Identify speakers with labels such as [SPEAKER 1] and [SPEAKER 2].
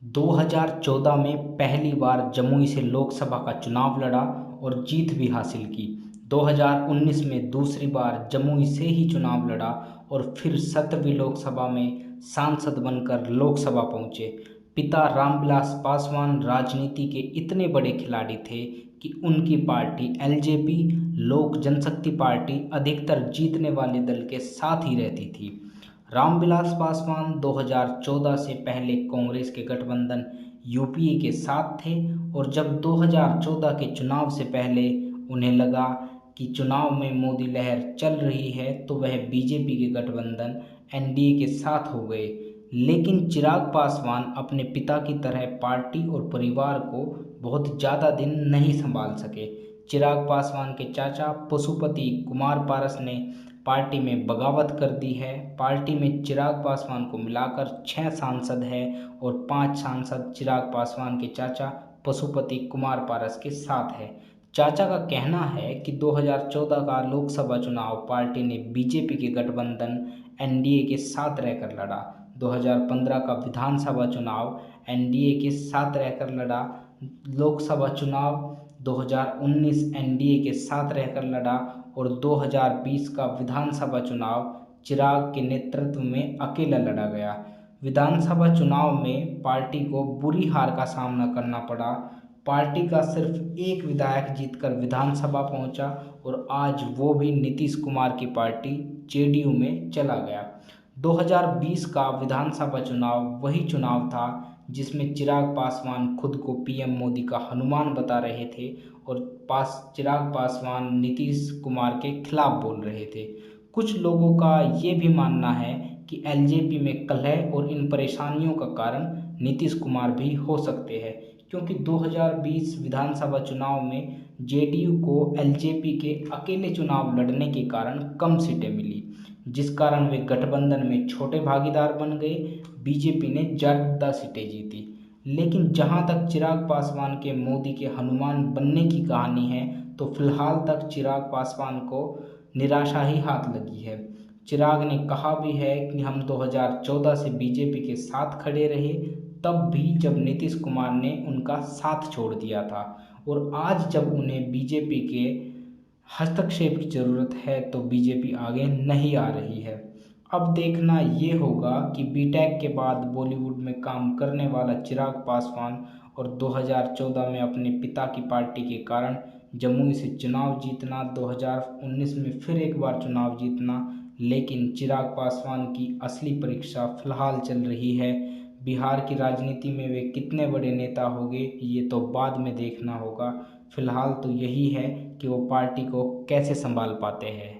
[SPEAKER 1] 2014 में पहली बार जमुई से लोकसभा का चुनाव लड़ा और जीत भी हासिल की। 2019 में दूसरी बार जमुई से ही चुनाव लड़ा और फिर 17वीं लोकसभा में सांसद बनकर लोकसभा पहुंचे। पिता रामविलास पासवान राजनीति के इतने बड़े खिलाड़ी थे कि उनकी पार्टी एलजेपी लोक जनशक्ति पार्टी अधिकतर जीतने वाले दल के साथ ही रहती थी। रामविलास पासवान 2014 से पहले कांग्रेस के गठबंधन यूपीए के साथ थे और जब 2014 के चुनाव से पहले उन्हें लगा कि चुनाव में मोदी लहर चल रही है तो वह बीजेपी के गठबंधन एनडीए के साथ हो गए। लेकिन चिराग पासवान अपने पिता की तरह पार्टी और परिवार को बहुत ज़्यादा दिन नहीं संभाल सके। चिराग पासवान के चाचा पशुपति कुमार पारस ने पार्टी में बगावत कर दी है। पार्टी में चिराग पासवान को मिलाकर 6 सांसद हैं और 5 सांसद चिराग पासवान के चाचा पशुपति कुमार पारस के साथ है। चाचा का कहना है कि 2014 का लोकसभा चुनाव पार्टी ने बीजेपी के गठबंधन एनडीए के साथ रहकर लड़ा। 2015 का विधानसभा चुनाव एनडीए के साथ रहकर लड़ा। लोकसभा चुनाव 2019 एनडीए के साथ रहकर लड़ा और 2020 का विधानसभा चुनाव चिराग के नेतृत्व में अकेला लड़ा गया। विधानसभा चुनाव में पार्टी को बुरी हार का सामना करना पड़ा। पार्टी का सिर्फ एक विधायक जीतकर विधानसभा पहुंचा और आज वो भी नीतीश कुमार की पार्टी जेडीयू में चला गया। 2020 का विधानसभा चुनाव वही चुनाव था जिसमें चिराग पासवान खुद को पीएम मोदी का हनुमान बता रहे थे और चिराग पासवान नीतीश कुमार के खिलाफ बोल रहे थे। कुछ लोगों का ये भी मानना है कि एलजेपी में कलह और इन परेशानियों का कारण नीतीश कुमार भी हो सकते हैं, क्योंकि 2020 विधानसभा चुनाव में जेडीयू को एलजेपी के अकेले चुनाव लड़ने के कारण कम सीटें मिली, जिस कारण वे गठबंधन में छोटे भागीदार बन गए। बीजेपी ने ज़्यादा सीटें जीती। लेकिन जहां तक चिराग पासवान के मोदी के हनुमान बनने की कहानी है तो फिलहाल तक चिराग पासवान को निराशा ही हाथ लगी है। चिराग ने कहा भी है कि हम 2014 से बीजेपी के साथ खड़े रहे, तब भी जब नीतीश कुमार ने उनका साथ छोड़ दिया था, और आज जब उन्हें बीजेपी के हस्तक्षेप की ज़रूरत है तो बीजेपी आगे नहीं आ रही है। अब देखना ये होगा कि बीटेक के बाद बॉलीवुड में काम करने वाला चिराग पासवान और 2014 में अपने पिता की पार्टी के कारण जमुई से चुनाव जीतना, 2019 में फिर एक बार चुनाव जीतना, लेकिन चिराग पासवान की असली परीक्षा फिलहाल चल रही है। बिहार की राजनीति में वे कितने बड़े नेता होंगे ये तो बाद में देखना होगा। फिलहाल तो यही है कि वो पार्टी को कैसे संभाल पाते हैं।